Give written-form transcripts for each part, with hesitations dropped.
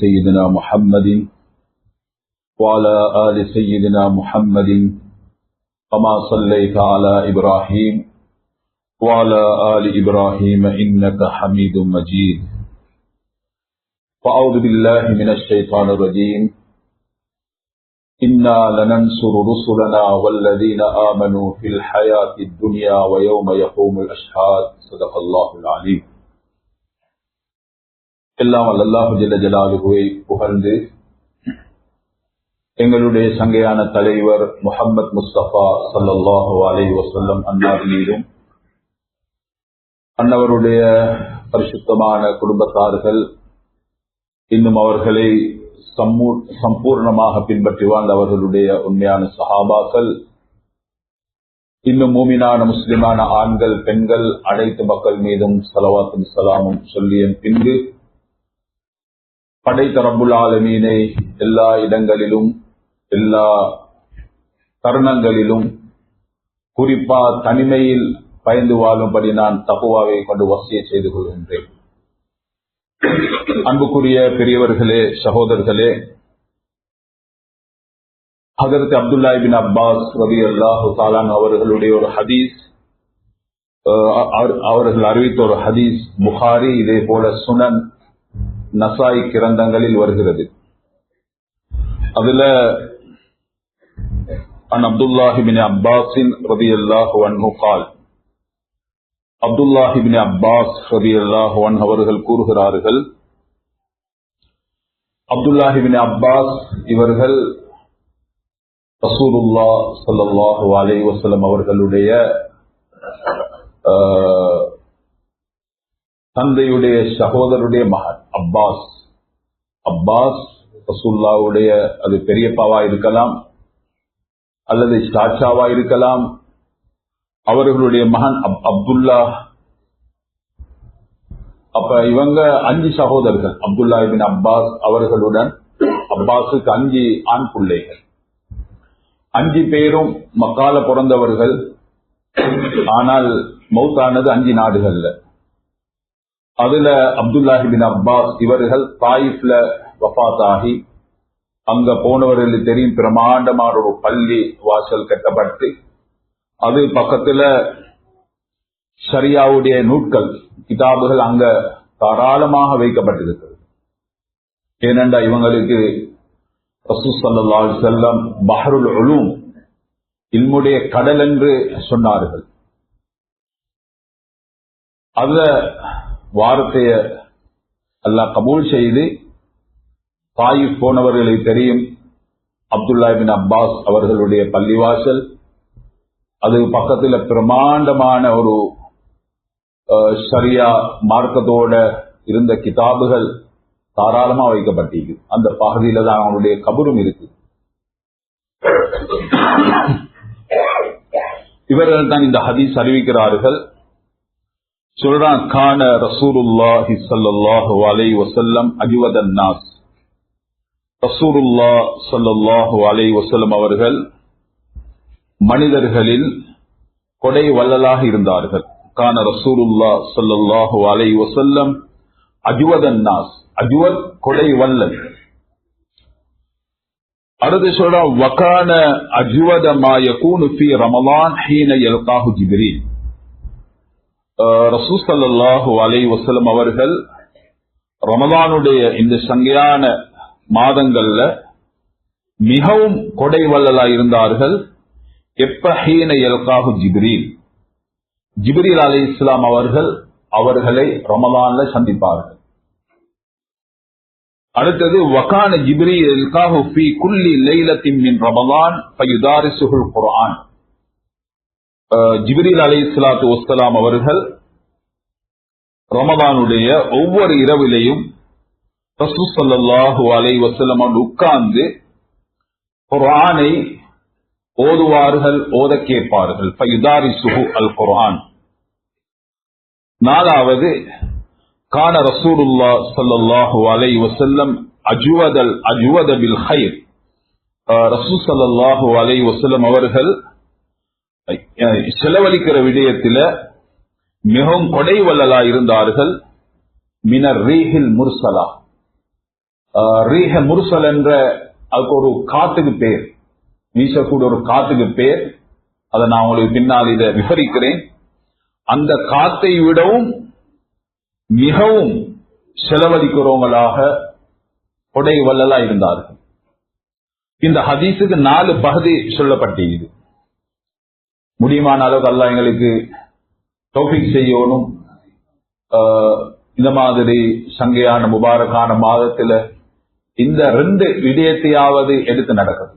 سيدنا محمد وعلى آل سيدنا محمد كما صليت على إبراهيم وعلى آل إبراهيم إنك حميد مجيد. فأعوذ بالله من الشيطان الرجيم. إنا لننصر رسلنا والذين آمنوا في الحياة الدنيا ويوم يقوم الأشهاد. صدق الله العليم. எல்லாம் அல்லாஹ் ஜல்ல ஜலாலுஹுவை புகழ்ந்து எங்களுடைய சங்கையான தலைவர் முஹம்மது முஸ்தபா ஸல்லல்லாஹு அலைஹி வஸல்லம் அன்னார் மீதும் அன்னவருடைய பரிசுத்தமான குடும்பத்தார்கள் இன்னும் அவர்களை சம்பூர்ணமாக பின்பற்றி வாழ்ந்த அவர்களுடைய உண்மையான சஹாபாக்கள் இன்னும் மூமினான முஸ்லிமான ஆண்கள் பெண்கள் அனைத்து மக்கள் மீதும் ஸலவாத்தும் ஸலாமும் சொல்லிய பின்பு படைத்த ரப்புல் ஆலமீனை எல்லா இடங்களிலும் எல்லா தருணங்களிலும் குறிப்பா தனிமையில் பயந்து வாழும்படி நான் தக்வாவை கொண்டு வசியத் செய்து கொள்கின்றேன். அன்புக்குரிய பெரியவர்களே, சகோதரர்களே, ஹஜ்ரத் அப்துல்லா இப்னு அப்பாஸ் ரலியல்லாஹு தஆலா அவர்களுடைய ஒரு ஹதீஸ், அவர்கள் அறிவித்த ஒரு ஹதீஸ் புகாரி இதே போல சுனன் நசாயி கிரந்தங்களில் வருகிறது. அதுல அப்துல்லாஹ் இப்னு அப்பாஸ் ரலியல்லாஹு அன்ஹு قال, அப்துல்லாஹ் இப்னு அப்பாஸ் ரலியல்லாஹு அன்ஹு அவர்கள் கூறுகிறார்கள், அப்துல்லாஹ் இப்னு அப்பாஸ் இவர்கள் ரசூலுல்லாஹ் ஸல்லல்லாஹு அலைஹி வஸல்லம் அவர்களுடைய தந்தையுடைய சகோதரருடைய மகன் அப்பாஸ். அப்பாஸ் ரசூலுல்லாஹ்வுடைய அது பெரியப்பாவா இருக்கலாம் அல்லது சாச்சாவா இருக்கலாம். அவர்களுடைய மகன் அப்துல்லா. அப்ப இவங்க 5 சகோதரர்கள். அப்துல்லா இப்னு அப்பாஸ் அவர்களுடன் அப்பாஸுக்கு 5 ஆண் பிள்ளைகள். 5 பேரும் மக்கால பிறந்தவர்கள். ஆனால் மௌத்தானது 5 நாடுகள்ல. அதுல அப்துல்லா இப்னு அப்பாஸ் இவர்கள் தாயிஃப்ல வஃபாத் ஆகி, அங்க போனவர்களுக்கு தெரியும் பிரமாண்டமான ஒரு பள்ளி வாசல் கட்டப்பட்டு, அது பக்கத்துல ஷரியாவுடைய நூட்கள் கிதாபுகள் அங்க தாராளமாக வைக்கப்பட்டிருக்கிறது. ஏனென்றா இவங்களுக்கு ரசூல் ஸல்லல்லாஹு அலைஹி வஸல்லம் பஹ்ருல் உலூம், இல்முடைய கடல் என்று சொன்னார்கள். அந்த வார்த்தைய அல்லாஹ் கபூல் செய்து தாயிஃப் போனவர்களுக்கு தெரியும் அப்துல்லா இப்னு அப்பாஸ் அவர்களுடைய பள்ளிவாசல், அது பக்கத்தில் பிரமாண்டமான ஒரு ஷரியா மார்க்கத்தோட இருந்த கிதாபுகள் தாராளமா வைக்கப்பட்டிருக்கு. அந்த பகுதியில தான் அவனுடைய கபரும் இருக்கு. இவர்கள் தான் இந்த ஹதீஸ் அறிவிக்கிறார்கள். சொல்றான், கான ரசூலுல்லாஹி ஸல்லல்லாஹு அலைஹி வஸல்லம் அஜ்வதன் நாஸ். ரசூலுல்லாஹ் ஸல்லல்லாஹு அலைஹி வஸல்லம் அவர்கள் மனிதர்களில் கொடை வள்ளலாக இருந்தார்கள். கான ரசூலுல்லாஹ் ஸல்லல்லாஹு அலைஹி வஸல்லம் அஜ்வதன் நாஸ். அஜ்வத் கொடை வள்ளல். அடுத்து சொல்றா, வகான அஜ்வத மா யகூனு ஃபீ ரமலான் ஹீன யல்காஹு ஜிப்ரீல். ரசூல் ஸல்லல்லாஹு அலைஹி வஸல்லம் அவர்கள் ரமலானுடைய இந்த சங்கையான மாதங்கள்ல மிகவும் கொடை வள்ளலாக இருந்தார்கள். எப்ப ஹீன யல்காஹு ஜிப்ரீல், ஜிப்ரீல் அலைஹிஸ்ஸலாம் அவர்கள் அவர்களை ரமலான்ல சந்திப்பார்கள். அடுத்தது வகான ஜிப்ரீல் யல்காஹு ஃபீ குல்லி லைலத்தின் மின் ரமலான் ஃபயுதாரிசுல் குர்ஆன். ஜிப்ரீல் அலைஹிஸ்ஸலாத்து வஸ்ஸலாம் அவர்கள் ரமலானுடைய ஒவ்வொரு இரவிலையும் ரசூல் ஸல்லல்லாஹு அலைஹி வஸல்லம் உட்கார்ந்து குர்ஆனை ஓதுவார்கள், ஓத கேட்பார்கள். ஃபயுதாரிசுஹு அல் குர்ஆன். 4வது, கான ரசூலுல்லாஹ் ஸல்லல்லாஹு அலைஹி வஸல்லம் அஜ்வத பில் கைர். ரசூல் ஸல்லல்லாஹு அலைஹி வஸல்லம் அவர்கள் செலவழிக்கிற விடயத்தில் மிகவும் கொடை வள்ளலா இருந்தார்கள். மினர் ரீஹில் முர்சலா, ரீஹ முர்சல் என்ற அதுக்கு ஒரு காத்துக்கு பேர், வீசக்கூடிய ஒரு காத்துக்கு பேர். அதை நான் உங்களுக்கு பின்னால் இதை விவரிக்கிறேன். அந்த காத்தை விடவும் மிகவும் செலவழிக்கிறவங்களாக கொடை வள்ளலா இருந்தார்கள். இந்த ஹதீஸுக்கு 4 பகுதி சொல்லப்பட்டிருக்குது. முடியுமான அளவுக்கு அல்லாஹ் எங்களுக்கு தௌஃபீக் செய்யணும். இந்த மாதிரி சங்கையான முபாரக்கான மாதத்துல இந்த 2 விடயத்தையாவது எடுத்து நடக்குது.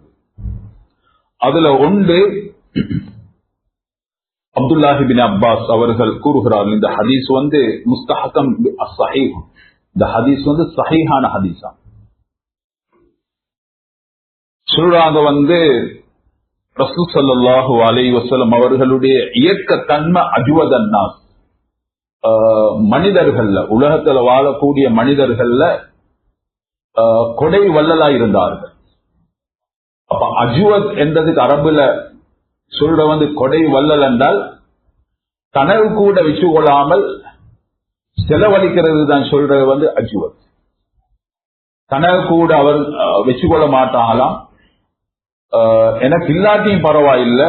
அதுல ஒன்று, அப்துல்லாஹி பின் அப்பாஸ் அவர்கள் கூறுகிறார்கள், இந்த ஹதீஸ் முஸ்தஹகம் ஸஹீஹ், இந்த ஹதீஸ் சஹீஹான ஹதீஸா சொல்றாங்க. ரசூல் ஸல்லல்லாஹு அலைஹி வஸல்லம் அவர்களுடைய இயக்க தன்மை அஜ்வதன் நாஸ், மனிதர்கள்ல, உலகத்துல வாழக்கூடிய மனிதர்கள்ல கொடை வள்ளலா இருந்தார்கள். அப்ப அஜ்வத் என்றதுக்கு அரபுல சொல்ற கொடை வள்ளல் என்றால் கனவு கூட வச்சு கொள்ளாமல் செலவழிக்கிறது தான் சொல்றது அஜ்வத். கனவு கூட அவர் வச்சுக்கொள்ள மாட்டாங்களாம். எனக்கு இல்லாட்டியும் பரவாயில்லை,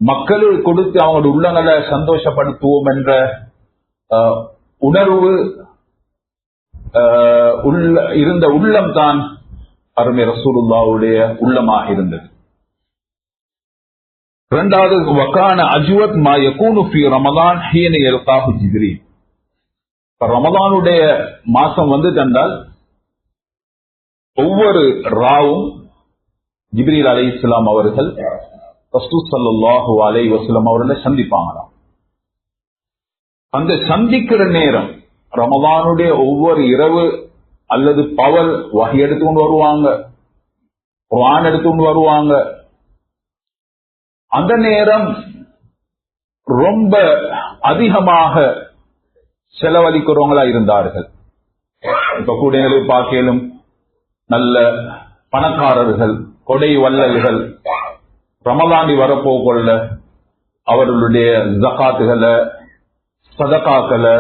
மக்களுக்கு கொடுத்து அவங்களோட உள்ளங்களை சந்தோஷப்படுத்துவோம் என்ற உணர்வு இருந்த உள்ளம் தான் அருமை ரசூலுல்லாஹ்வுடைய உள்ளமாக இருந்தது. இரண்டாவது, வகான அஜ்வத் மா யகூனு ஃபீ ரமலான் ஹீன யல்காஹு ஜிப்ரீல். ரமலானுடைய மாசம் தந்தால் ஒவ்வொரு ராவும் ஜிப்ரீல் அலைஹிஸ்ஸலாம் அவர்கள் ரசூல் ஸல்லல்லாஹு அலைஹி வஸல்லம் அவர்களை சந்திப்பாங்களாம். அந்த சந்திக்கிற நேரம் ரமலானுடைய ஒவ்வொரு இரவு அல்லது பகல் வஹி எடுத்துக்கொண்டு வருவாங்க, குர்ஆன் எடுத்துக்கொண்டு வருவாங்க. அந்த நேரம் ரொம்ப அதிகமாக செலவழிக்கிறவங்களா இருந்தார்கள். இப்ப கூட பார்க்கலும் நல்ல பணக்காரர்கள், கொடை வள்ளல்கள் ரமலானி வரப்போகொள்ள அவர்களுடைய ஜகாத்துகளை, சதகாக்களை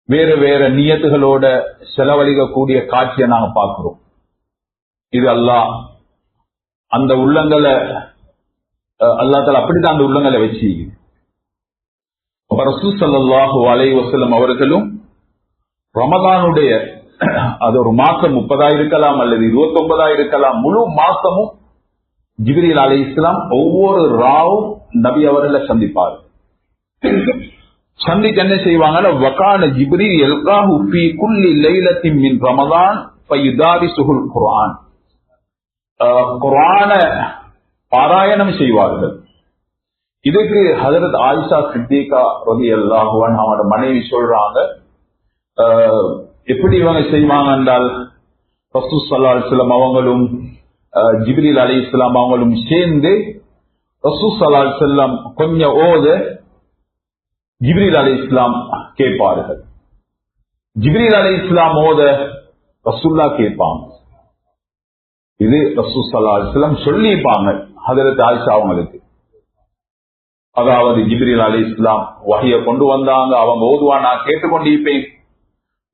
வேறு வேற நியத்துகளோட செலவழிக்கக்கூடிய காட்சியை நாங்க பார்க்கிறோம். இது அல்லாஹ் அந்த உள்ளங்களை, அல்லாஹ் தஆலா அப்படித்தான் அந்த உள்ளங்களை வச்சு ரசூல் ஸல்லல்லாஹு அலைஹி வஸல்லம் அவர்களும் ரமலானுடைய அது ஒரு மாசம் 30 இருக்கலாம் அல்லது 29 இருக்கலாம், முழு மாசமும் ஜிப்ரீல் அலைஹிஸ்ஸலாம் ஒவ்வொரு ராவும் நபி அவர்களை சந்திப்பார். சந்திக்க என்ன செய்வாங்க, வகான ஜிப்ரீல் யல்காஹு ஃபீ குல்லி லைலத்தின் மின் ரமலான் ஃபயுதாரிசுல் குர்ஆன், குர்ஆன பாராயணம் செய்வார்கள். இதுக்கு ஹஜ்ரத் ஆயிஷா சித்திகா ரலியல்லாஹு அன்ஹா அவரோட மனைவி சொல்றாங்க, எப்படி இவங்க செய்வாங்க என்றால் ரசூல் ஸல்லல்லாஹு அலைஹி வஸல்லம் அவங்களும் ஜிப்ரீல் அலைஹிஸ்ஸலாம் அவங்களும் சேர்ந்து ரசூல் ஸல்லல்லாஹு அலைஹி வஸல்லம் கொஞ்சம் ஓத ஜிப்ரீல் அலைஹிஸ்ஸலாம் கேட்பார்கள். ஜிப்ரீல் அலைஹிஸ்ஸலாம் ஓத ரசூலுல்லாஹ் கேட்பாங்க. இது ரசூல் ஸல்லல்லாஹு அலைஹி வஸல்லம் சொல்லிப்பாங்க ஹஜ்ரத் ஆயிஷா அவங்களுக்கு. அதாவது ஜிப்ரீல் அலைஹிஸ்ஸலாம் வஹியை கொண்டு வந்தாங்க, அவங்க ஓதுவான், நான் கேட்டுக்கொண்டிருப்பேன்,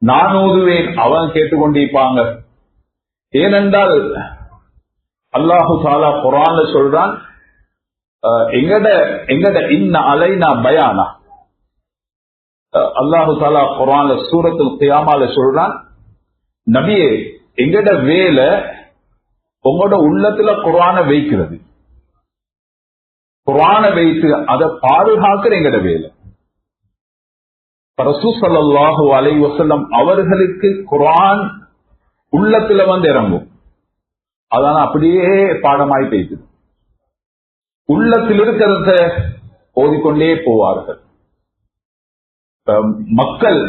நான் ஓதுவேன், அவங்க கேட்டுக்கொண்டிருப்பாங்க. ஏனென்றால் அல்லாஹு தஆலா குர்ஆன்ல சொல்றான், எங்கட இன்ன அலைனா பயானா. அல்லாஹு தஆலா குர்ஆன்ல சூரத்துல் கியாமால சொல்றான், நபியே எங்கட வேலை உங்களோட உள்ளத்துல குர்ஆனை வைக்கிறது, குர்ஆனை வைத்து அதை பாதுகாக்கிற எங்கட வேலை. ரசூல் ஸல்லல்லாஹு அலைஹி வஸல்லம் அவர்களுக்கு குர்ஆன் உள்ளத்துல இறங்கும், அதான அப்படியே பாடமாய் பேசுது. உள்ளத்தில் இருக்கிறத ஓதிக்கொண்டே போவார்கள். மக்கள்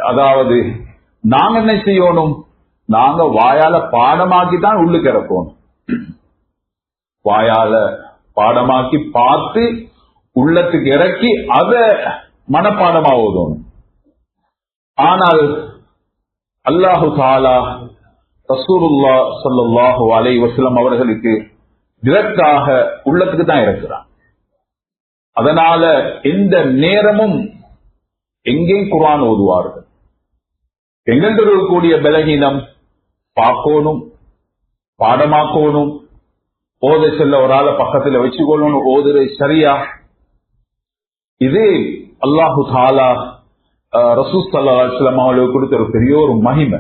அதாவது நாங்க என்ன செய்யணும், நாங்க வாயால பாடமாக்கி தான் உள்ளுக்கு இறக்கணும். வாயால பாடமாக்கி பார்த்து உள்ளத்துக்கு இறக்கி அத மனப்பாடமா ஓதணும். ஆனால் அல்லாஹு தஆலா ரசூலுல்லாஹ் ஸல்லல்லாஹு அலைஹி வஸல்லம் அவர்களுக்கு டிரெக்டாக உள்ளத்துக்கு தான் இறக்குறான். அதனால எந்த நேரமும் எங்கேயும் குர்ஆன் ஓதுவார்கள். எங்கென்று இருக்கக்கூடிய பலகீனம் பார்க்கணும், பாடமாக்கணும், ஓத செல்ல ஒரு ஆளை பக்கத்துல வச்சுக்கொள்ளணும், ஓதுறது சரியா. இது அல்லாஹு தாலா ரசூல் ஸல்லல்லாஹு அலைஹி வஸல்லம் அவர்களுக்கு கொடுத்த ஒரு பெரிய ஒரு மகிமை.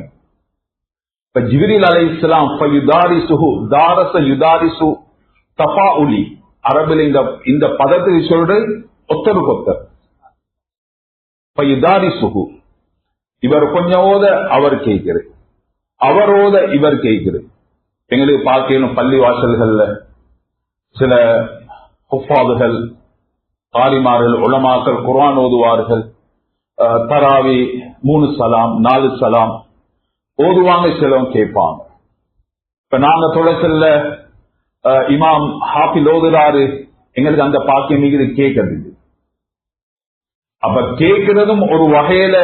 இப்ப ஜிப்ரீல் அலைஹிஸ்ஸலாம் ஃபயுதாரிசுஹு தாரஸ யுதாரிசு தஃபாஉலி, அரபில் இந்த பதத்துக்கு சொல்றது ஒத்தருக்கொத்தர். ஃபயுதாரிசுஹு, இவர் கொஞ்சம் ஓத அவர் கேட்கிறது, அவர் ஓத இவர் கேட்கிறது. எங்களுக்கு பார்க்கணும் பள்ளி வாசல்கள்ல சில ஹுஃபாதுகள், காரிமார்கள், உலமாக்கள் குர்ஆன் ஓதுவார்கள். தராவி 3 சலாம் 4 சலாம் ஓதுவாங்க, சிலவங்க கேட்பாங்க. இப்ப நாங்க தொலைச்சல்ல இமாம் ஹாஃபில் ஓதுறாரு, எங்களுக்கு அந்த பாக்கியம் இது கேட்கறது. அப்ப கேட்கிறதும் ஒரு வகையில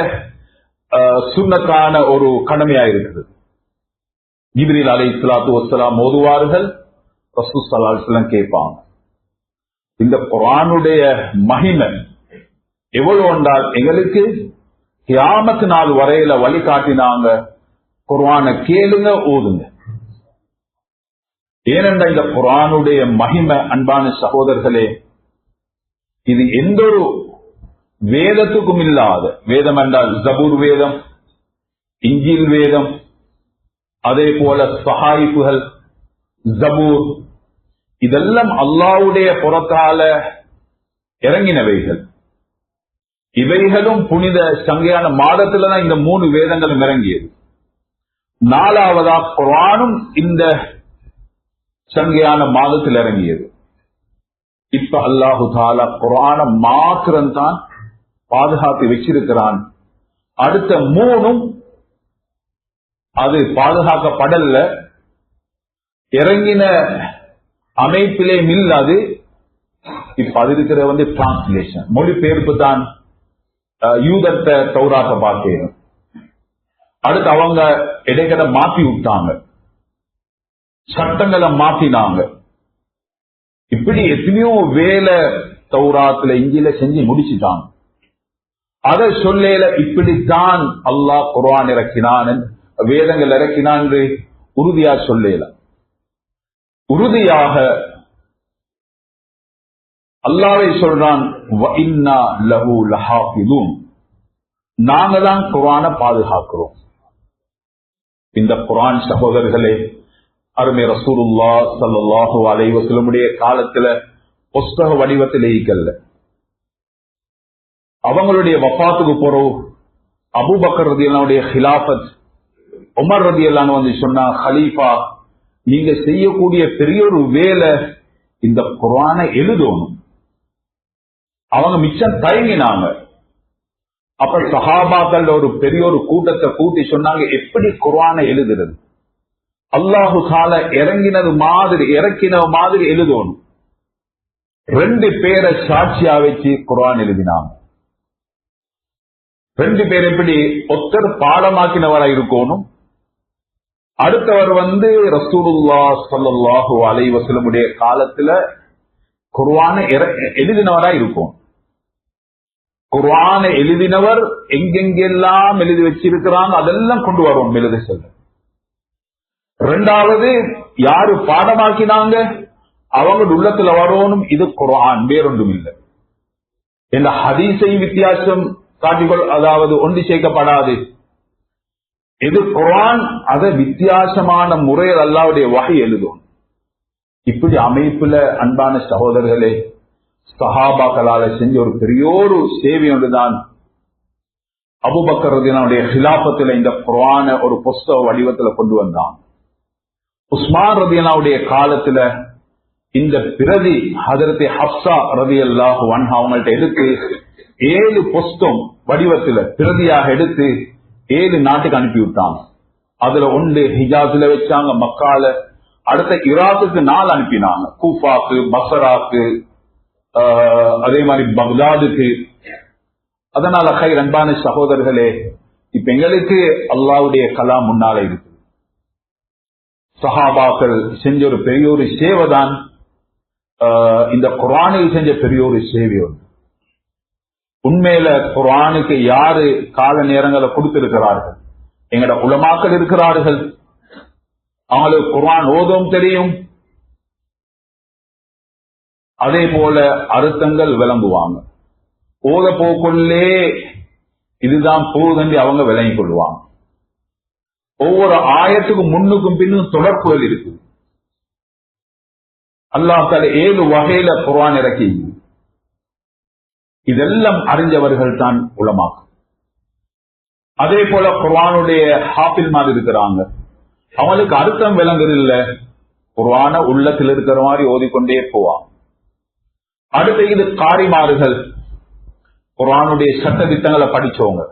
சுன்னத்தான ஒரு கடமையா இருக்குது. ஜிப்ரீல் அலைஹிஸ்ஸலாத்து வஸ்ஸலாம் ஓதுவார்கள், ரசூல் ஸல்லல்லாஹு அலைஹி வஸல்லம் கேட்பாங்க. இந்த குர்ஆனுடைய மகிமை எவ்வளவு என்றால் எங்களுக்கு கியாமத் நாள் வரையில வழிகாட்டினாங்க. குர்ஆனை கேளுங்க, ஓதுங்க. ஏனென்றால் இந்த குர்ஆனுடைய மகிமை அன்பான சகோதரர்களே, இது எந்த ஒரு வேதத்துக்கும் இல்லாத வேதம் என்றால் ஜபூர் வேதம், இஞ்சில் வேதம், அதே போல சஹாயிஃபுகள், ஜபூர், இதெல்லாம் அல்லாஹ்வுடைய புறத்தால இறங்கினவைகள். இவைகளும் புனித சங்கையான மாதத்துலதான் இந்த 3 வேதங்களும் இறங்கியது. 4வதா குர்ஆனும் இந்த சங்கையான மாதத்தில் இறங்கியது. இப்ப அல்லாஹு தாலா குர்ஆனை மாத்திரம்தான் பாதுகாத்து வச்சிருக்கிறான். அடுத்த 3ம் அது பாதுகாக்கப்படல, இறங்கின அமைப்பிலே இல்லாது. இப்ப அது இருக்கிற டிரான்ஸ்லேஷன், மொழிபெயர்ப்பு தான். யூதர்த்த தௌராத்த பார்க்கணும். அடுத்து அவங்க இடைக்கட மாத்தி விட்டாங்க, சட்டங்களை மாத்தினாங்க. இப்படி எத்தனையோ வேலை தௌராத்துல இஞ்சில செஞ்சு முடிச்சுட்டாங்க. அதை சொல்ல இப்படித்தான் அல்லாஹ் குர்ஆன் இறக்கினான், வேதங்கள் இறக்கினான் என்று உறுதியா சொல்லல. உறுதியாக அல்லாஹ்வே சொல்றான், வஇன்னா லஹு லஹாஃபிதூன், நாங்க தான் குர்ஆனை பாதுகாக்கிறோம். இந்த குர்ஆன் சகோதரர்களே, அருமை ரசூலுல்லாஹ் ஸல்லல்லாஹு அலைஹி வஸல்லமுடைய காலத்துல புஸ்தக வடிவத்தில் ஈக்கல்ல. அவங்களுடைய வஃபாத்துக்கு பிறகு அபூபக்கர் ரலியல்லாஹுடைய ஹிலாஃபத், உமர் ரலியல்லாஹு சொன்னா, ஹலீஃபா நீங்க செய்யக்கூடிய பெரிய ஒரு வேலை இந்த குர்ஆனை எழுதணும். அவங்க மிச்சம் தயங்கினாங்க. அப்ப சஹாபாக்கள் ஒரு பெரிய ஒரு கூட்டத்தை கூட்டி சொன்னாங்க, எப்படி குர்ஆனை எழுதுறது? அல்லாஹு தஆலா இறங்கினது மாதிரி எழுதணும். 2 பேரை சாட்சியா வச்சு குர்ஆன் எழுதினாங்க. 2 பேர் எப்படி? ஒருத்தர் பாடமாக்கினவரா இருக்கணும், அடுத்தவர் ரசூலுல்லாஹ் ஸல்லல்லாஹு அலைஹி வஸல்லமுடைய காலத்துல குர்ஆனை எழுதினவரா இருக்கும். குர்ஆனை எழுதினவர் எங்கெங்கெல்லாம் எழுதி வச்சிருக்கிறாங்க அதெல்லாம் கொண்டு வரும் எழுத சொல்ல. 2வது யாரு பாடமாக்கினாங்க அவங்க உள்ளத்துல வரணும், இது குர்ஆன் வேறொன்றும் இல்லை. இந்த ஹதீஸை வித்தியாசம் காட்டிக்கொள், அதாவது ஒன்று சேர்க்கப்படாது. இது குர்ஆன், அதை வித்தியாசமான முறையில் அல்லாஹ்வுடைய வஹி எழுதும். இப்படி அமைப்புல அன்பான சகோதரர்களே, சஹாபாக்களால செஞ்ச ஒரு பெரிய ஒரு சேவை ஒன்றுதான் அபூபக்கர் ரலியல்லாஹுடைய ஹிலாஃபத்துல இந்த குர்ஆனை ஒரு புஸ்தக வடிவத்துல கொண்டு வந்தான். உஸ்மான் ரலியல்லாஹுடைய காலத்துல இந்த பிரதி ஹஜ்ரத் ஹப்ஸா ரலியல்லாஹு அன்ஹா அவங்கள்ட்ட எடுத்து 7 புஸ்தகம் வடிவத்துல பிரதியாக எடுத்து 7 நாட்டுக்கு அனுப்பி விட்டாங்க. அதுல 1 ஹிஜாஸ்ல வச்சாங்க, மக்கால. அடுத்த ஈராக்குக்கு 4 அனுப்பினாங்க, கூஃபாக்கு, பஸ்ராக்கு, அதே மாதிரி பக்தாதுக்கு. அதனால ஹைர் அன்பான சகோதரர்களே, இப்ப எங்களுக்கு அல்லாஹ்வுடைய கலாம் முன்னால இருக்கு. சஹாபாக்கள் செஞ்ச ஒரு பெரிய ஒரு சேவை தான் இந்த குர்ஆனில் செஞ்ச பெரிய ஒரு சேவை. உண்மையில குர்ஆனுக்கு யாரு கால நேரங்களை கொடுத்திருக்கிறார்கள், எங்கட உலமாக்கள் இருக்கிறார்கள், அவங்களுக்கு குர்ஆன் ஓதும் தெரியும், அதே போல அர்த்தங்கள் விளங்குவாங்க. ஓத போக்குள்ளே இதுதான் போகுதுன்னு அவங்க விளங்கிக் கொள்வாங்க. ஒவ்வொரு ஆயத்துக்கும் முன்னுக்கும் பின்னும் தொடர்புகள் இருக்கு. அல்லாஹ் தஆலா 7 வகையில குர்ஆன் இறக்கி, இதெல்லாம் அறிஞ்சவர்கள் தான் உலமாக்கள். அதே போல குர்ஆனுடைய ஹாஃபில் மாதிரி இருக்கிறாங்க, அவங்களுக்கு அர்த்தம் விளங்குதில்ல, குர்ஆன உள்ளத்தில் இருக்கிற மாதிரி ஓதிக்கொண்டே போவாங்க. அடுத்த இது காரிமார்கள், குர்ஆனுடைய சட்ட திட்டங்களை படிச்சவங்க,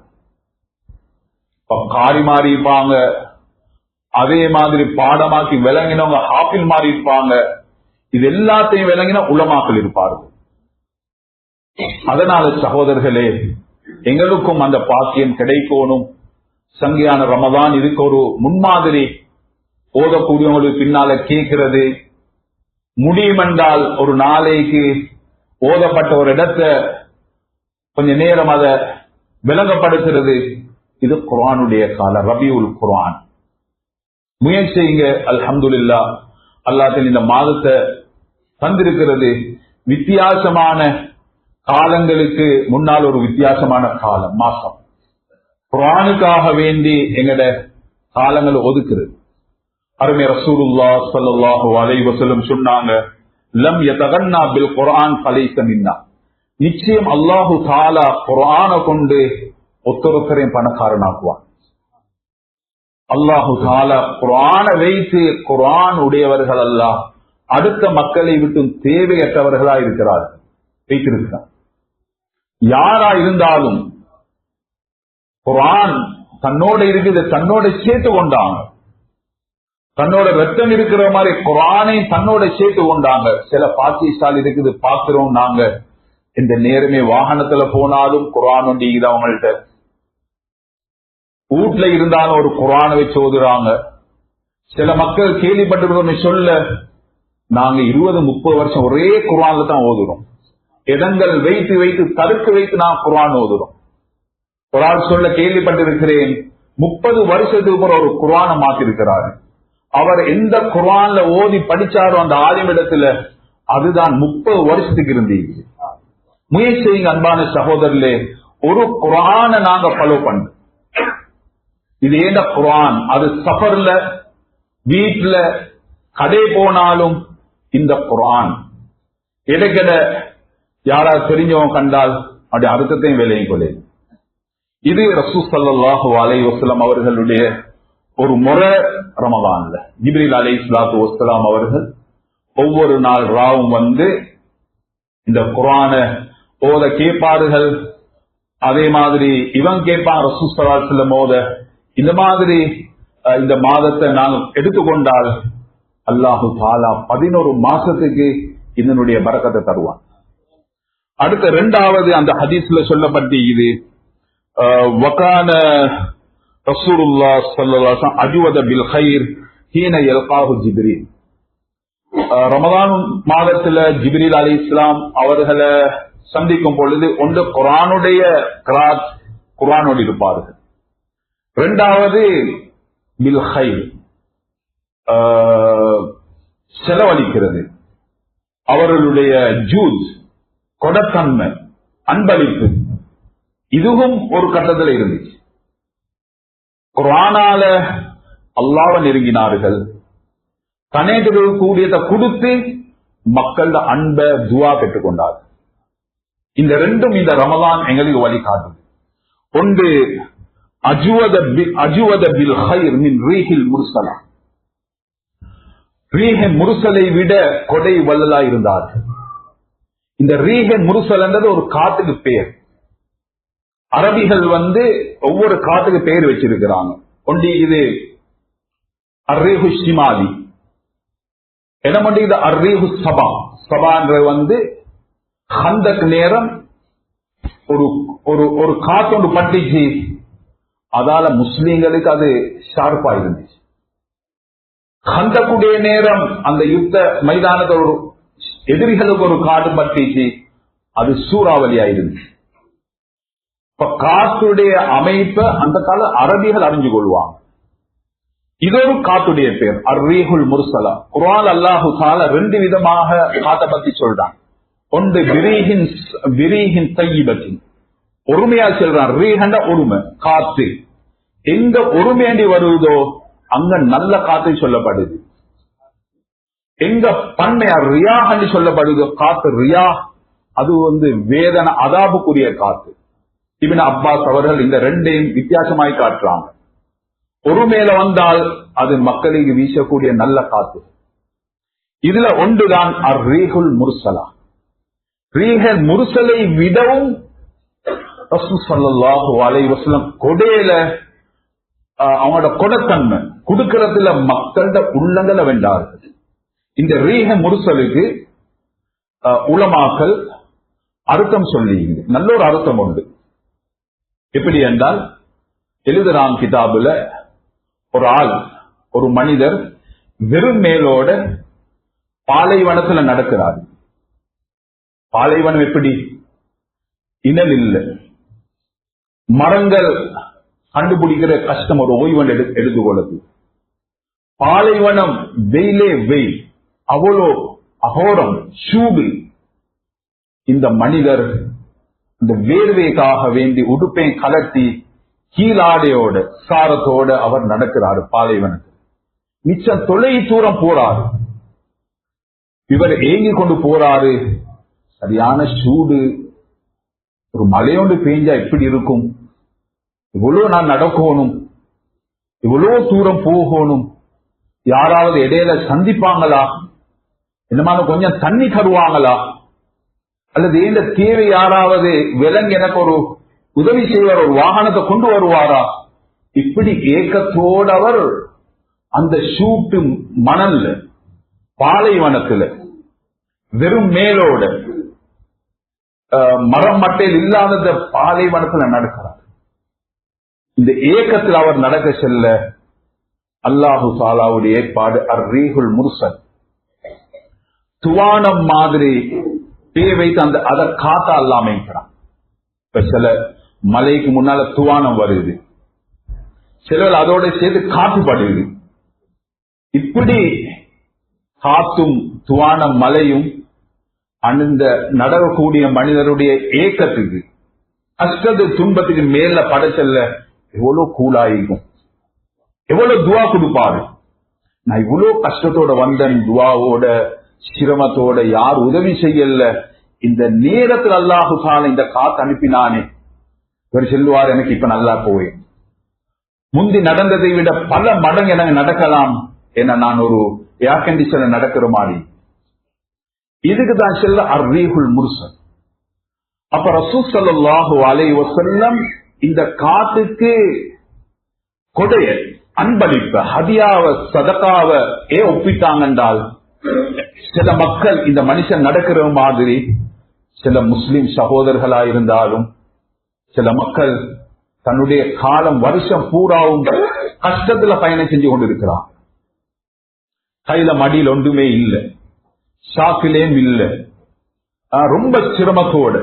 காரி மாறி இருப்பாங்க. அதே மாதிரி பாடமாக்கி விளங்கினவங்க ஹாஃபில் மாறி இருப்பாங்க. இது எல்லாத்தையும் விளங்கின உலமாக்கள் இருப்பார்கள். அதனால சகோதரர்களே, எங்களுக்கும் அந்த பாக்கியம் கிடைக்கணும். சங்கியான ரமதான் இதுக்கு ஒரு முன்மாதிரி. ஓதக்கூடியவங்களுக்கு பின்னால கேட்கிறது முடியும் என்றால் ஒரு நாளைக்கு ஓதப்பட்ட ஒரு இடத்தை கொஞ்ச நேரம் அதை விளங்கப்படுத்துறது. இது குர்ஆனுடைய கால, ரபியுல் குர்ஆன். முயற்சி செய்யுங்க. அல்ஹம்துலில்லாஹ், அல்லாஹ் இந்த மாதத்தை தந்திருக்கிறது. வித்தியாசமான காலங்களுக்கு முன்னால் ஒரு வித்தியாசமான காலம், மாசம். குர்ஆனுக்காக வேண்டி எங்கட காலங்களை ஒதுக்குறது. அருமை ரசூலுல்லாஹ் ஸல்லல்லாஹு அலைஹி வஸல்லம் சொன்னாங்க, லம் யதகன்னா பில் குர்ஆன் ஃபலைஸ மின்னா. நிச்சயம் அல்லாஹு தஆலா குர்ஆனை கொண்டு ஒத்தொருத்தரையும் பணக்காரனாக்குவான். அல்லாஹு தஆலா குர்ஆனை வைத்து குர்ஆன் உடையவர்கள் அல்லாஹ் அடுத்த மக்களை விட்டு தேவையற்றவர்களா இருக்கிறார்கள், வைத்திருக்கிறார். யாரா இருந்தாலும் குர்ஆன் தன்னோட இருக்குது, தன்னோட சேர்த்து கொண்டாங்க. தன்னோட ரத்தம் இருக்கிற மாதிரி குர்ஆனை தன்னோட சேர்த்து கொண்டாங்க. சில பாக்கியசாலி இருக்குது, பாக்குறோம் நாங்க. இந்த நேரமே வாகனத்துல போனாலும் குர்ஆன் ஒண்டிக்குது அவங்கள்ட்ட. வீட்டுல இருந்தாலும் ஒரு குர்ஆனை வச்சு ஓதுறாங்க. சில மக்கள் கேள்விப்பட்டிருக்கோம் சொல்ல, நாங்க 20-30 வருஷம் ஒரே குர்ஆன்ல தான் ஓதுறோம். இடங்கள் வைத்து வைத்து தடுத்து வைத்து நான் குர்ஆன் ஓதுறோம். ஒரு ஆள் சொல்ல கேள்விப்பட்டிருக்கிறேன், 30 வருஷத்துக்கு ஒரு குர்ஆனை மாத்திருக்கிறாரு. அவர் எந்த குர்ஆன்ல ஓதி படிச்சாரோ அந்த ஆலிமிடத்துல அதுதான் 30 வருஷத்துக்கு இருந்தீங்க. முயற்சி செய்யுங்க அன்பான சகோதரர்களே, ஒரு குர்ஆனை நாங்க ஃபாலோ பண்றோம். இது ஏண்ட குர்ஆன், அது சஃபர்ல, வீட்டுல, கடை போனாலும் இந்த குர்ஆன். இடைக்கிட யாராவது தெரிஞ்சவங்க கண்டால் அப்படி அர்த்தத்தையும் வேலையும் கொள்ளு. இது ரசூல் ஸல்லல்லாஹு அலைஹி வஸல்லம் அவர்களுடைய ஒரு முறை. ரமதான்ல ஜிப்ரீல் அலைஹிஸ்ஸலாத்து வஸ்ஸலாம் அவர்கள் ஒவ்வொரு நாள் ராவும் வந்து இந்த குர்ஆனை ஓத கேட்பார்கள். அதே மாதிரி இவன் கேட்பான் ரசூல் ஸல்லல்லாஹு அலைஹி வஸல்லம் ஓத. இந்த மாதிரி இந்த மாதத்தை நான் எடுத்துக்கொண்டால் அல்லாஹு தஆலா 11 மாசத்துக்கு இதனுடைய பரக்கத்தை தருவான். அடுத்த 2வது அந்த ஹதீஸ்ல சொல்லப்பட்டு இது வகான ரசூலுல்லாஹ் ஸல்லல்லாஹு அலைஹி வஸல்லம் அஜ்வத பில் கைர் ஹீன யல்காஹு ஜிப்ரீல். ரமதான் மாதத்துல ஜிப்ரீல் அலைஹிஸ்ஸலாம் அவர்களை சந்திக்கும் பொழுது ஒன்று குர்ஆனுடைய கிராத், குர்ஆனோடு இருப்பார்கள். 2வது பில் கைர், செலவழிக்கிறது. அவர்களுடைய ஜூத், கொடத்தன்மை, அன்பளிப்பு, இதுவும் ஒரு கட்டத்தில் இருந்துச்சு. குர்ஆனால அல்லாஹ்வை நெருங்கினார்கள். தனக்கு கூடியதை கொடுத்து மக்கள் அன்பை துஆ பெற்றுக் கொண்டார்கள். இந்த ரெண்டும் இந்த ரமலான் எங்களுக்கு வழிகாட்டுது. ஒன்று அஜ்வத பில் கைர் மின் ரீஹில் முர்சலா. ரீஹ முர்சலை விட கொடை வல்லலா இருந்தார்கள். இந்த ரீஹ முர்சல் என்றது ஒரு காட்டுக்கு பெயர். அரபிகள் ஒவ்வொரு காட்டுக்கு பெயர் வச்சிருக்கிறாங்க. ஒண்டி இது அர்ரீஹு ஷிமாலி, என்ன இது அர்ரீஹு சபா. சபான்ற ஹந்தக் நேரம் ஒரு காத்தொண்டு பட்டிச்சு. அதால முஸ்லீம்களுக்கு அது ஷார்ப்பா இருந்துச்சு. ஹந்தக்குடைய நேரம் அந்த யுத்த மைதானத்தோட எதிரிகளுக்கு ஒரு காடு பட்டிச்சு, அது சூறாவளியா இருந்துச்சு. இப்ப காத்துடைய அமைப்பை அந்த கால அரபிகள் அறிஞ்சு கொள்வாங்க. இதொரு காத்துடைய பேர் அர்ரீஹுல் முர்சலா. குர்ஆன் அல்லாஹு தஆலா ரெண்டு விதமாக காத்தை பத்தி சொல்றான். ஒன்று விரீஹின் தய்யிபத்தின், ஒருமையா சொல்றான். ரீஹண்ட ஒருமை காத்து, எங்க ஒருமையாண்டி வருவதோ அங்க நல்ல காத்து சொல்லப்படுது. எங்க பண்ணையா ரியாஹண்டி சொல்லப்படுதோ காத்து ரியா, அது வேதனை அதாபுக்குரிய காத்து. இப்னு அப்பாஸ் அவர்கள் இந்த ரெண்டையும் வித்தியாசமாய் காட்டுறாங்க. ஒருமையில வந்தால் அது மக்களுக்கு வீசக்கூடிய நல்ல காத்து. இதுல ஒன்றுதான் அர்ரீஹுல் முர்சலா. ரீஹல் முர்சலை விடவும் ரசூல் ஸல்லல்லாஹு அலைஹி வஸல்லம் கொடையில அவங்களோட கொடைத்தன்மை கொடுக்கறதுல மக்களோட உள்ளங்களை வென்றார்கள். இந்த ரீஹ முர்சலுக்கு உலமாக்கள் அர்த்தம் சொல்லி நல்ல ஒரு அர்த்தம் உண்டு. எப்படி என்றால், எழுதுறான் கிதாபுல, ஒரு ஆள், ஒரு மனிதர் வெறும் மேலோட பாலைவனத்துல நடக்கிறார். பாலைவனம் எப்படி? இனல் இல்லை, மரங்கள் கண்டுபிடிக்கிற கஷ்டம், ஒரு ஓய்வன் எடுத்துக்கொள்ளது. பாலைவனம் வெயிலே வெயில், அவ்வளோ அகோரம் சூடு. இந்த மனிதர் இந்த வேர்வைக்காக வேண்டி உடுப்பை கலட்டி கீழாடையோட சாரத்தோட அவர் நடக்கிறாரு பாலைவனத்தில். மிச்சம் தொலை தூரம் போறாரு. இவர் ஏங்கி கொண்டு போறாரு. சரியான சூடு. ஒரு மழையோண்டு பெய்ஞ்சா எப்படி இருக்கும்? இவ்வளவு நான் நடக்கணும், இவ்வளவு தூரம் போகணும், யாராவது இடையில சந்திப்பாங்களா, என்னமான கொஞ்சம் தண்ணி தருவாங்களா, அல்லது இந்த தேவை யாராவது விலங்கு எனக்கு ஒரு உதவி செய்வார், ஒரு வாகனத்தை கொண்டு வருவாரா? இப்படி ஏக்கத்தோடு அவர் அந்த ஷூட்டு மணல்ல பாலைவனத்துல வெறும் மேலோட மரம் மட்டையில் இல்லாத பாலைவனத்துல நடக்கிறார். இந்த ஏக்கத்தில் அவர் நடக்க செல்ல அல்லாஹு தஆலாவுடைய ஏற்பாடு அர்ரீஹுல் முர்சல், துவானம் மாதிரி பேய் வைத்து அந்த அதை காத்தா அல்லாம இருக்கிறான். இப்ப சில மலைக்கு முன்னால துவானம் வருது, சிலர் அதோட சேர்த்து காத்து படுது. இப்படி காத்தும் துவானம் மலையும் அந்த நடக்கக்கூடிய மனிதருடைய ஏக்கத்துக்கு, கஷ்டத்து துன்பத்துக்கு மேல படைச்சல்ல எவ்வளவு கூலாயிருக்கும், எவ்வளவு துவா கொடுப்பாரு. நான் இவ்வளவு கஷ்டத்தோட வந்தேன், துவாவோட சிரமத்தோட, யார் உதவி செய்யல, இந்த நேரத்தில் அல்லாஹு தஆலா இந்த காத்து அனுப்பினானே. இவர் சொல்லுவார், எனக்கு இப்ப நல்லா போய் முந்தி நடந்ததை விட பல மடங்கு எனக்கு நடக்கலாம், ஏன்னா நான் ஒரு ஏர் கண்டிஷன்ல நடக்கிற மாதிரி. இதுக்கு தான் சொல்ல அர்ரீஹுல் முர்சல். அப்ப ரசூல் ஸல்லல்லாஹு அலைஹி வஸல்லம் இந்த காத்துக்கு கொடைய அன்பளிப்ப ஹதியாவ சதகாவ ஒப்பிட்டாங்க என்றால், சில மக்கள் இந்த மனுஷன் நடக்கிற மாதிரி, சில முஸ்லிம் சகோதரர்களா இருந்தாலும் சில மக்கள் தன்னுடைய காலம் வருஷம் பூராவும் கஷ்டத்துல பயணம் செஞ்சு கொண்டிருக்கிறான். கையில மடியில் ஒன்றுமே இல்லை, ஷாக்கிலேயும் இல்லை, ரொம்ப சிரமத்தோடு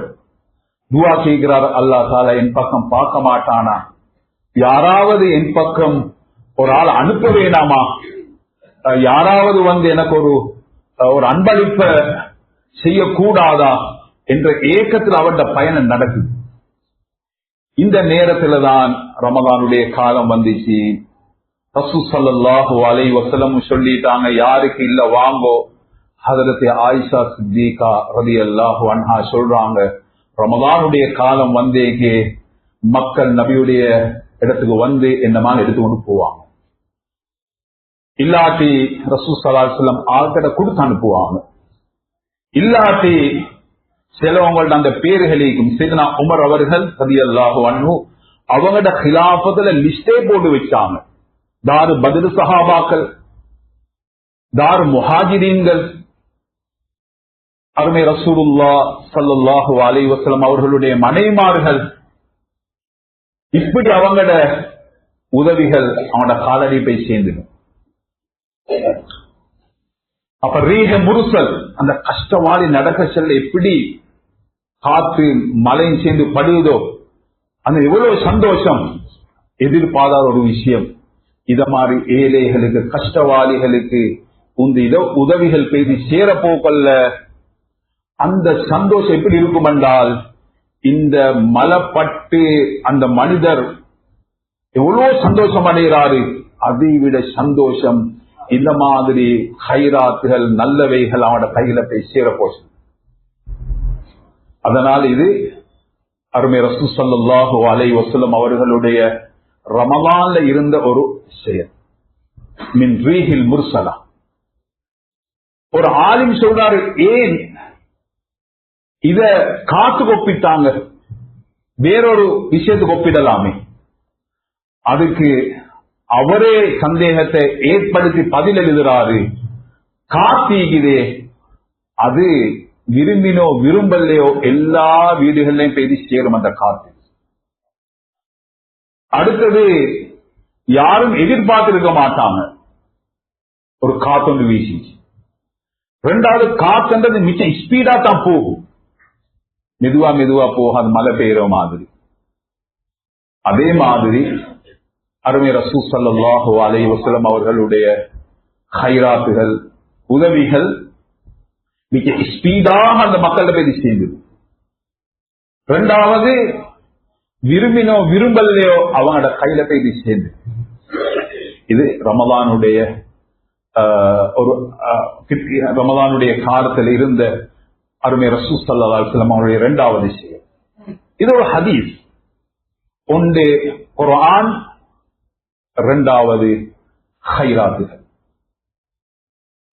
துவா செய்கிறார். அல்லாஹ் தஆலா என் பக்கம் பார்க்க மாட்டானா? யாராவது என் பக்கம் ஒரு ஆள் அனுப்ப வேணாமா? யாராவது எனக்கு ஒரு அன்பளிப்ப செய்யக்கூடாதா என்ற ஏக்கத்தில் அவருடைய பயணம் நடக்குது. இந்த நேரத்துல தான் ரமதானுடைய காலம் வந்துச்சு. ரசூல் ஸல்லல்லாஹு அலைஹி வஸல்லம் சொல்லிட்டாங்க, யாருக்கு இல்ல வாங்கோ. ஹஜ்ரத் ஆயிஷா சித்திகா ரலியல்லாஹு அன்ஹா சொல்றாங்க, ரமதானுடைய காலம் வந்தேகே மக்கள் நபியுடைய இடத்துக்கு வந்து என்னமான எடுத்துக்கொண்டு போவாங்க. இல்லாட்டி ரசூல் ஸல்லல்லாஹு அலைஹி வஸல்லம் ஆள்கிட்ட கொடுத்து அனுப்புவாங்க. இல்லாட்டி சிலவங்கள்ட்ட அந்த பேர்களுக்கும் சையதுனா உமர் அவர்கள் ரலியல்லாஹு அன்ஹு அவங்களோட கிலாஃபத்துல லிஸ்டே போட்டு வச்சாங்க. தாரு பத்ர் சஹாபாக்கள், தாரு முஹாஜிரீன்கள், அருமை ரசூலுல்லாஹ் ஸல்லல்லாஹு அலைஹி வஸல்லம் அவர்களுடைய மனைமார்கள், இப்படி அவங்களோட உதவிகள் அவனோட காலடி போய் சேர்ந்துடும். அப்ப ரீஹ முர்சல், அந்த கஷ்டவாளி நடக்க செல்ல எப்படி காத்து மலையும் சேர்ந்து படுவதோ அந்த எவ்வளவு சந்தோஷம், எதிர்பாராத ஒரு விஷயம். இத மாதிரி ஏழைகளுக்கு, கஷ்டவாளிகளுக்கு இந்த உதவிகள் பெய்து சேரப்போக்கல்ல அந்த சந்தோஷம் எப்படி இருக்கும் என்றால், இந்த மலப்பட்டு அந்த மனிதர் எவ்வளவு சந்தோஷம் அடைகிறாரு, அதை விட சந்தோஷம் இந்த மாதிரி ஹைராத்துகள், நல்லவைகள் அவனோட கையில போய் சேரப்போச்சு. அதனால் இது அருமை ரசூல் ஸல்லல்லாஹு அலைஹி வஸல்லம் அவர்களுடைய ரமலான்ல இருந்த ஒரு செயல். மின் ரீஹில் முர்சலா. ஒரு ஆலிம் சொல்றாரு, ஏன் இத காத்துக்கு ஒப்பிட்டாங்க, வேறொரு விஷயத்துக்கு ஒப்பிடலாமே. அதுக்கு அவரே சந்தேகத்தை ஏற்படுத்தி பதில் எழுதுறாரு. காத்தீகுதே, அது விரும்பினோ விரும்பலையோ எல்லா வீடுகளையும் பெய்து சேரும் அந்த காத்து. அடுத்தது யாரும் எதிர்பார்த்திருக்க மாட்டாங்க, ஒரு காத்தொன்று வீசி. ரெண்டாவது, காத்துன்றது மிச்சம் ஸ்பீடா தான் போகும், மெதுவா மெதுவா போகாது, மழை பெய்யற மாதிரி. அதே மாதிரி அருமை ரசூல் ஸல்லல்லாஹு அலைஹி வஸல்லம் அவர்களுடைய ஹைராத்துகள், உதவிகள் மிக ஸ்பீடாக அந்த மக்களிடம் போய் சேர்ந்தது. இரண்டாவது, விரும்பினோ விரும்பலையோ அவங்களோட கையில போய் சேர்ந்து. இது ரமலானுடைய ஒரு ரமலானுடைய காலத்தில் இருந்த அருமை ரசூல் ஸல்லல்லாஹு அலைஹி வஸல்லம் அவருடைய இரண்டாவது விஷயம். இது ஒரு ஹதீஸ். ஒன்று குர்ஆன், இரண்டாவது ஹைராத்துகள்.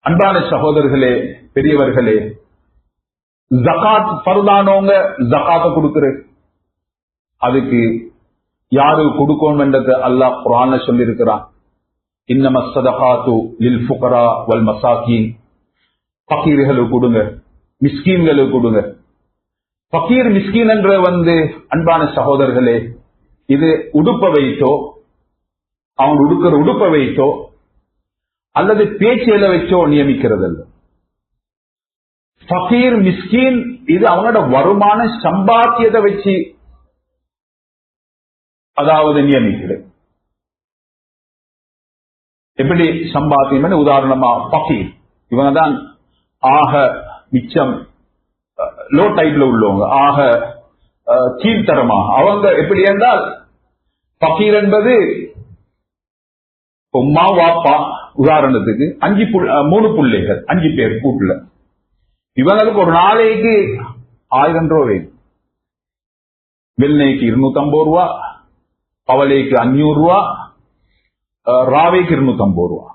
அன்பான சகோதரர்களே, பெரியவர்களே, ஜகாத் ஃபர்தானவங்க ஜகாத்தை கொடுக்கிறது. அதுக்கு யாரு கொடுக்கணும் என்றது அல்லாஹ் குர்ஆன்ல சொல்லி இருக்கிறான். இன்னம ஸதகாத்து லில் ஃபுகரா வல் மசாகீன். ஃபகீர்களுக்கு கொடுங்க, மிஸ்கீன்களுக்கு கொடுங்க. ஃபகீர் மிஸ்கீன் என்ற அன்பான சகோதரர்களே, இது உடுப்ப வைத்தோ, அவங்க உடுக்கிற உடுப்ப வைத்தோ அல்லது பேச்சில வச்சோ நியமிக்கிறது அல்ல. ஃபகீர் மிஸ்கீன் இது அவங்களோட வருமான சம்பாத்தியத்தை வச்சு அதாவது நியமிக்கிறது. எப்படி சம்பாத்தியம்? உதாரணமா ஃபகீர் இவங்க தான் ஆக மிச்சம் லோ டைப்ல உள்ளவங்க, ஆக கீழ்த்தரமா. அவங்க எப்படி என்றால், ஃபகீர் என்பது உம்மா வாப்பா, உதாரணத்துக்கு 3 பிள்ளைகள், 5 பேர் கூட்டுல. இவங்களுக்கு ஒரு நாளைக்கு 1000 ரூபாய் வேணும். வெள்ளைக்கு 250 ரூபா, பவலைக்கு 500 ரூபா, ராவைக்கு 250 ரூபா.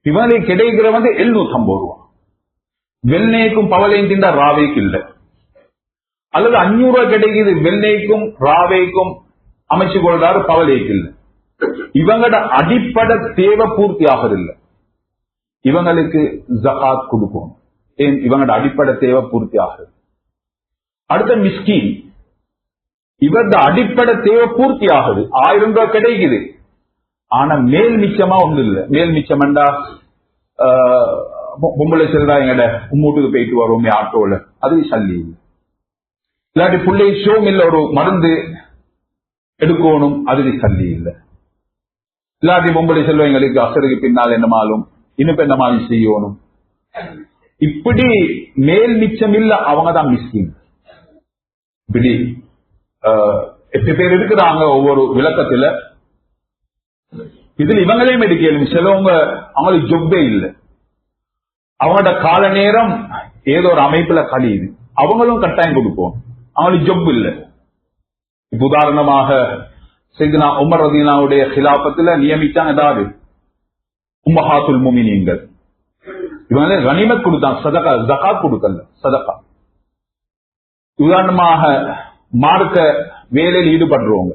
இவங்களுக்கு கிடைக்கிற 750 ரூபா. வெள்ளைக்கும் பவலையும் திண்டா ராவைக்கு இல்ல. அல்லது 500 ரூபாய் கிடைக்குது, வெள்ளைக்கும் ராவைக்கும் அமைச்சு கொள்றாரு, பவலைக்கு இல்ல. இவங்களோட அடிப்படை தேவை பூர்த்தி ஆகுதில்லை. இவங்களுக்கு ஜகாத் கொடுக்கணும். ஏன்? இவங்களோட அடிப்படை தேவை பூர்த்தி ஆகுது. அடுத்த மிஸ்கீன், இவரது அடிப்படை தேவை பூர்த்தி ஆகுது, 1000 ரூபாய் கிடைக்குது. ஆனா மேல் மிச்சமா ஒண்ணு இல்ல. மேல் மிச்சம் என்றா பொம்பளை செல்றா எங்கட உம்மூட்டுக்கு போயிட்டு வருவோமே ஆட்டோல, அது சல்லி இல்லை. இல்லாட்டி பிள்ளை ஷோம் இல்ல, ஒரு மருந்து எடுக்கணும், அதுக்கு சல்லி இல்லை. இல்லாட்டி பொம்பளை செல்வம் எங்களுக்கு அசருக்கு பின்னால் என்னமாலும் இன்னும் என்னமாலும் செய்யணும். இப்படி மேல் மிச்சம் இல்ல, அவங்கதான் மிஸ்கின். இப்படி 8 பேர் இருக்கிறாங்க ஒவ்வொரு விளக்கத்துல. இதுல இவங்களையும் எடுக்கலும். சிலவங்க அவங்களுக்கு ஜொப்பே இல்லை, அவங்களோட கால நேரம் ஏதோ ஒரு அமைப்புல கழியுது, அவங்களும் கட்டாயம் கொடுப்போம், அவங்களுக்கு ஜொப் இல்லை. இப்ப உதாரணமாக சையதுனா உமர் ரலியல்லாஹுடைய ஹிலாபத்துல நியமிச்சாங்க ஏதாவது உம்மஹாத்துல் முஃமினீன்கள். இவங்க கனிமத் கொடுத்தாங்க, சதகா ஜகாத் கொடுக்கல, சதகா. உதாரணமாக மார்க்க வேலையில் ஈடுபடுறவங்க,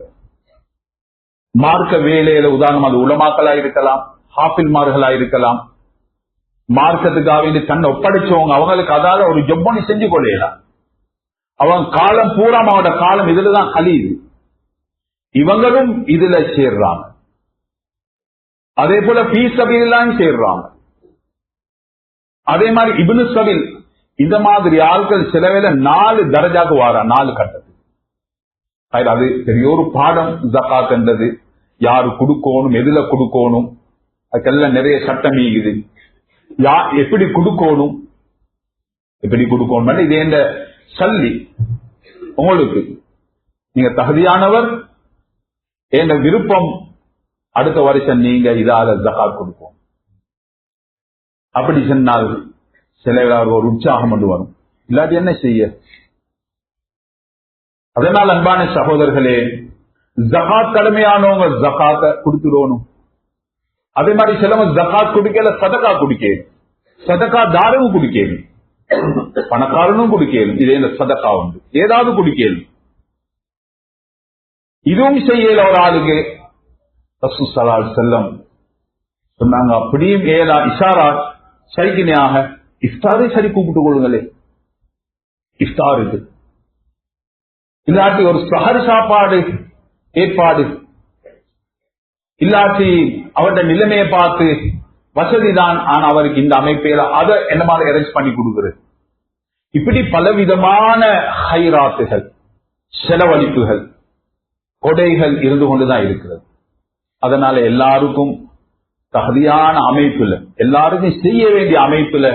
மார்க்க வேலையில உதாரணமாக உலமாக்களா இருக்கலாம், ஹாஃபில்மார்களா இருக்கலாம், மார்க்கத்துக்காக தன்னை ஒப்படைச்சவங்க, அவங்களுக்கு அதால ஒரு ஜொப்பனி செஞ்சு கொள்ளலாம். அவங்க காலம் பூரா அவங்களோட காலம் இதுலதான் கழியுது, இவங்களும் இதுல சேர்றாங்க. அதே போல ஃபீ சபீலில்லாஹ் சேர்றாங்க. அதே மாதிரி இப்னு சபீல், இந்த மாதிரி ஆட்கள் சில வேளை 4 தரஜாக்கு வாரா, 4 கட்டத்துக்கு. அது பெரிய ஒரு பாடம் ஜகாத் என்றது. யாரு கொடுக்கணும், எதுல கொடுக்கணும், அதுக்கெல்லாம் நிறைய சட்டம் இருக்குது. எப்படி கொடுக்கணும், இது இந்த சல்லி உங்களுக்கு நீங்க தகுதியானவர், என்ற விருப்பம், அடுத்த வருஷம் நீங்க இதால ஜகாத் கொடுப்போம் அப்படி சொன்னால் சில ஒரு உற்சாகம் கொண்டு வரும். இல்லாட்டி என்ன செய்ய? அதனால் அன்பான சகோதரர்களே, ஜகாத் கடமையானவங்க ஜகாத்தை கொடுத்துடணும். அதே மாதிரி சிலவங்க ஜகாத் குடிக்கல, சதகா குடிக்கணும், சதகா தாரவும் குடிக்கணும், பணக்காரனும் குடிக்கணும். இதே இந்த சதகா உண்டு, ஏதாவது குடிக்கணும். இதுவும் செய்யல ஒரு ஆளுக்கு. ரசூல் ஸல்லல்லாஹு அலைஹி வஸல்லம் சொன்னாங்க, அப்படியும் ஏலா இஷாரா சைக்கினியாக இஃப்தாரை சரி கூப்பிட்டுக் கொள்ளுங்களே. இஃப்தாருக்கு இல்லாட்டி ஒரு சஹர் சாப்பாடு ஏற்பாடு, இல்லாட்டி அவருடைய நிலைமையை பார்த்து வசதிதான், ஆனா அவருக்கு இந்த அமைப்பையில அதை என்ன மாதிரி அரேஞ்ச் பண்ணி கொடுக்கிறது. இப்படி பலவிதமான ஹைராத்துகள், செலவழிப்புகள், கொடைகள் இருந்து கொண்டுதான் இருக்கிறது. அதனால எல்லாருக்கும் தகுதியான அமைப்புல, எல்லாருக்கும் செய்ய வேண்டிய அமைப்புல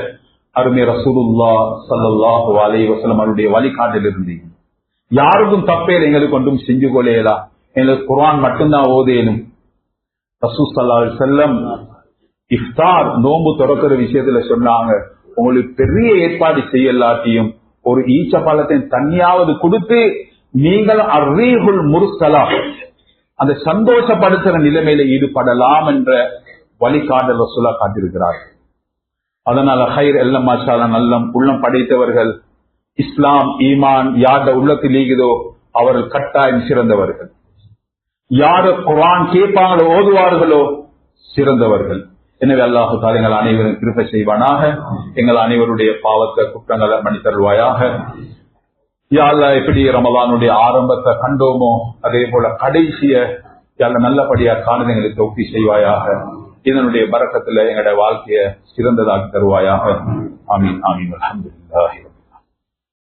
அருமை ரசூலுல்லாஹ் ஸல்லல்லாஹு அலைஹி வஸல்லம் அவருடைய வழிகாட்டில் இருந்து யாருக்கும் தப்பேல எங்களுக்கு ஒன்றும் செஞ்சு கொள்ளையலாம். எங்களுக்கு குர்ஆன் மட்டும்தான் ஓதேனும். ரசூல் ஸல்லல்லாஹு அலைஹி வஸல்லம் இஃப்தார் நோன்பு திறக்கிற விஷயத்துல சொன்னாங்க, உங்களுக்கு பெரிய ஏற்பாடு செய்யலாட்டியும் ஒரு ஈச்ச பழத்தை தண்ணியாவது கொடுத்து நீங்கள் அர்ரீஹுல் முர்சலா அந்த சந்தோஷப்படுத்துற நிலைமையில ஈடுபடலாம் என்ற வழிகாட்டல் ரசூலா காட்டியிருக்கிறார். அதனால ஹைர் எல்லாம் மாஷாஅல்லா நல்லம் உள்ளம் படைத்தவர்கள், இஸ்லாம் ஈமான் யார்ட உள்ளத்தில் ஈகுதோ அவர்கள் கட்டாயம் சிறந்தவர்கள். யாரு குர்ஆன் கேட்பாங்களோ ஓதுவார்களோ சிறந்தவர்கள். எனவே அல்லாஹு தஆலா எங்கள் அனைவரும் கிருபை செய்வானாக. எங்கள் அனைவருடைய பாவத்தை குற்றங்களை மன்னித்தருள்வாயாக. யா அல்லாஹ், எப்படி ரமலானுடைய ஆரம்பத்தை கண்டோமோ அதே போல கடைசிய நல்லபடியா காணுது எங்களுக்கு தௌஃபீக் செய்வாயாக. இதனுடைய பரக்கத்துல எங்களுடைய வாழ்க்கையை சிறந்ததாக்கி தருவாயாக. ஆமீன் ஆமீன். அல்ஹம்துலில்லாஹ்.